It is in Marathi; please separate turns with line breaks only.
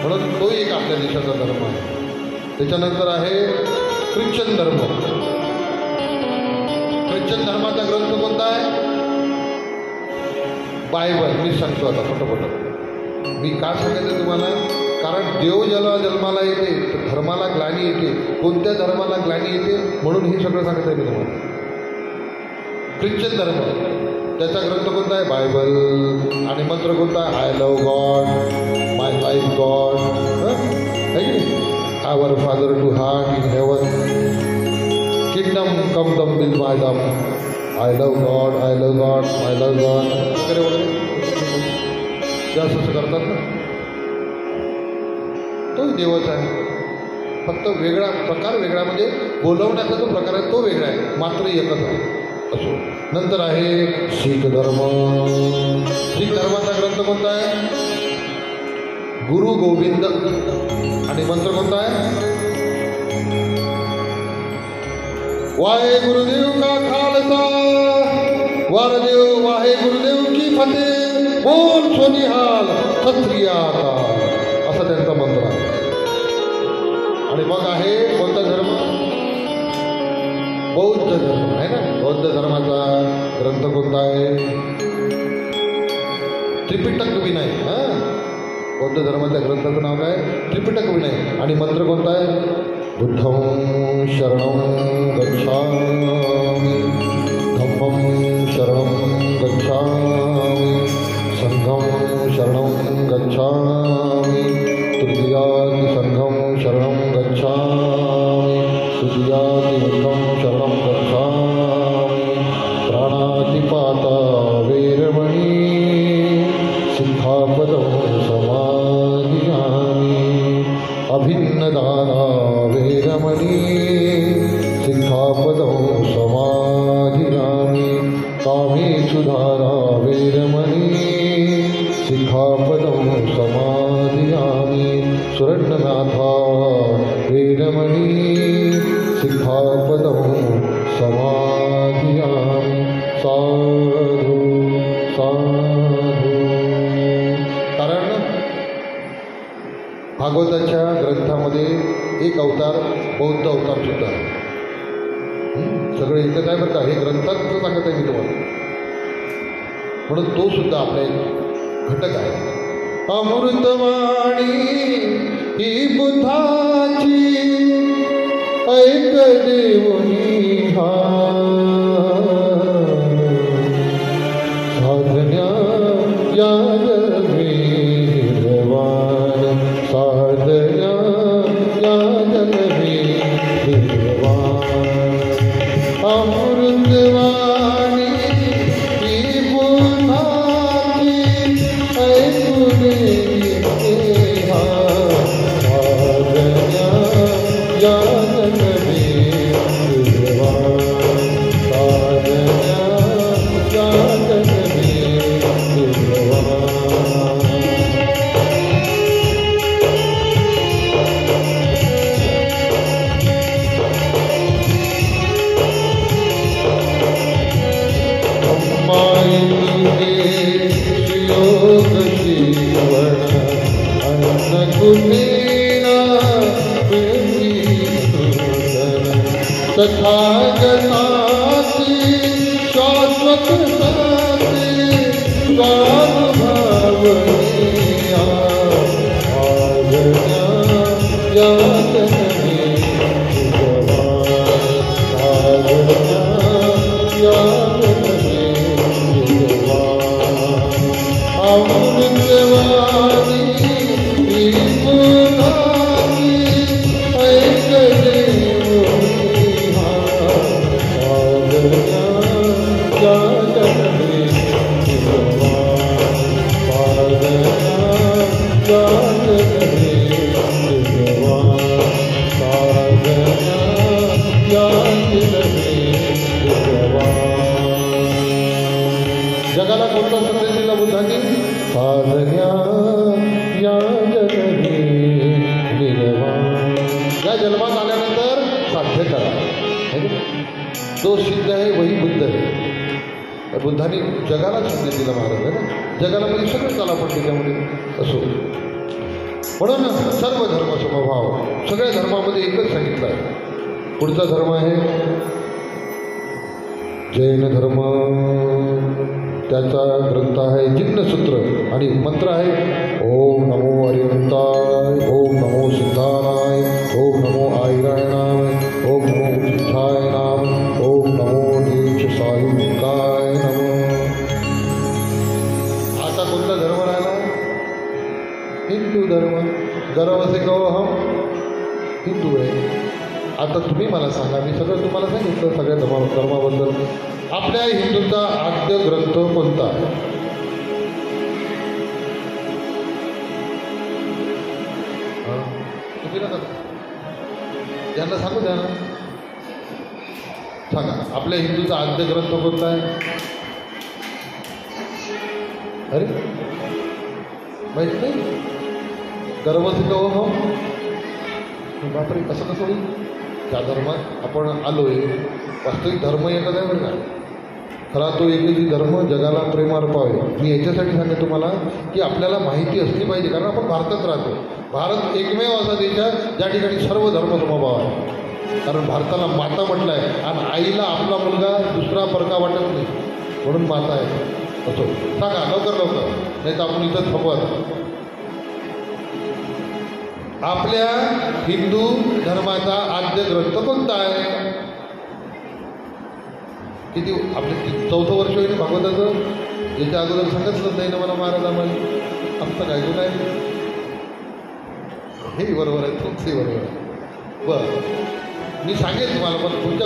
म्हणून तो एक आपल्या देशाचा धर्म आहे. त्याच्यानंतर आहे ख्रिश्चन धर्म. ख्रिश्चन धर्माचा ग्रंथ कोणता आहे? बायबल. मी सांगतो आता पटपट. मी का सांगायचं तुम्हाला? कारण देव ज्याला जन्माला येते तर धर्माला ग्लानी येते. कोणत्या धर्माला ग्लानी येते म्हणून हे सगळं सांगत आहे मी तुम्हाला. ख्रिश्चन धर्म त्याचा ग्रंथ कोणता आहे? बायबल. आणि मंत्र कोणता आहे? I love God, my life God, है की our father to heart in heaven, kingdom come दम विल माय दम, I love God, I love God, I love God वगैरे वगैरे जास्त असं करतात ना. तोच देवच आहे. फक्त वेगळा प्रकार, वेगळा म्हणजे बोलवण्याचा जो प्रकार आहे तो वेगळा आहे, मात्र एकच आहे. असो. नंतर आहे शीख धर्म. शीख धर्माचा ग्रंथ कोणता आहे? गुरु गोविंद. आणि मंत्र कोणता आहे? वाहे गुरुदेव का खालसा, वारदेव वाहे गुरुदेव की फतेह, बोल सोनिहाल क्षत्रियाचा, असा त्यांचा मंत्र आहे. आणि मग आहे कोणता धर्म? बौद्ध धर्म आहे ना. बौद्ध धर्माचा ग्रंथ कोणता आहे? त्रिपिटक विनय. बौद्ध धर्माच्या ग्रंथाचं नाव काय? त्रिपिटक विनय. आणि मंत्र कोणता आहे? बुद्धं शरणं गच्छामि, धम्मं शरणं गच्छामि, संघं शरणं गच्छामि, तृतीयाति संघं शरणं गच्छामि, तृतीयाति बुद्धं शरणं गच्छामि, प्राणातिपाता वेरमणि, सिद्धापदं समाधियामि, अभिन्नदाना वेरमणि, सिद्धापदं समाधियामि, कामेषु धारा वेरमणि, सिद्धापदं समाधियामि, सुरन्ननाथा वेरमणि, सिद्धापदं समाधियामि. साधु साधु. कारण भागवताच्या ग्रंथामध्ये एक अवतार बौद्ध अवतार सुद्धा आहे. सगळे एकच आहे बरं का. हे ग्रंथात सांगत आहे मी तुम्हाला. म्हणून तो सुद्धा आपला एक घटक आहे. अमृतवाणी ही बुद्धाची, ऐक देवनी हा, साधन्या याद वेरवान, साधन्या याद वेरवान. अमृतवाणी ही बुद्धाची, ऐकू देवनी हा, साधन्या याद वेरवान, साधन्या याद वेरवान. योग जीवन अन्नकुटीरा तथागताची शाश्वत सत्य स्वानुभवनीया, आज्ञा याद भगवान, आज्ञा याद अमृतवाणी ही बुद्धाची, ऐक देवनी हा, साधन्या याद भगवान, साधन्या याद भगवान, साधन्या याद भगवान. जगाला कोणता संदेश दिला बुद्धांनी? साधन्या याद निर्वाण. या जन्मात आल्यानंतर साध्य करा. जो सिद्ध आहे वही बुद्ध आहे. बुद्धांनी जगाला संदेश दिला महाराज आहे ना. जगाला म्हणजे सगळं चाला पण त्याच्यामध्ये असो. म्हणून सर्व धर्म समभाव, सगळ्या धर्मामध्ये एकच सांगितलं आहे. पुढचा धर्म आहे जैन धर्म. त्याचा ग्रंथ आहे जिन्नसूत्र आणि मंत्र आहे ओम नमो अरिहंताय, ओम नमो सिद्धानाय, ओम नमो आयरायणाय, ओम नमो सिद्धाय नाम, ओम नमो नीच सायुकाय नमः. आता कोणता धर्म राहिला? हिंदू धर्म. गर्व से कहो हम हिंदू आहे. आता तुम्ही मला सांगा, मी सगळं तुम्हाला सांगितलं सगळ्या धर्माबद्दल. आपल्या हिंदूचा आद्य ग्रंथ कोणता आहे? तुम्ही ना त्यांना सांगू द्या ना, सांगा आपल्या हिंदूचा आद्य ग्रंथ कोणता आहे? अरे माहित नाही? गर्व से कहो हम. बापरे, कसं कसं होईल? त्या धर्मात आपण आलोय. वास्तविक धर्म एकच आहे बरं का. खरा तो एकही धर्म जगाला प्रेम अर्पावे. मी याच्यासाठी सांगतो तुम्हाला की आपल्याला माहिती असली पाहिजे, कारण आपण भारतात राहतो. भारत एकमेव असा देश आहे ज्या ठिकाणी सर्व धर्म समभाव आहे. कारण भारताला माता म्हटलं आहे आणि आईला आपला मुलगा दुसरा परका वाटत नाही, म्हणून माता आहे. असो, सांगा लवकर लवकर, नाही तर आपण इथंच थांबवत. आपल्या हिंदू धर्माचा आद्य ग्रंथ कोणता आहे? किती आपले 4थं वर्ष होईल भागवताचं. याच्या अगोदर सांगितलं नाही ना मला महाराज आम्हाला. आमचं काय तो काय हे बरोबर आहे, तुमचंही बरोबर आहे. बरं, मी सांगेन तुम्हाला, पण तुमच्या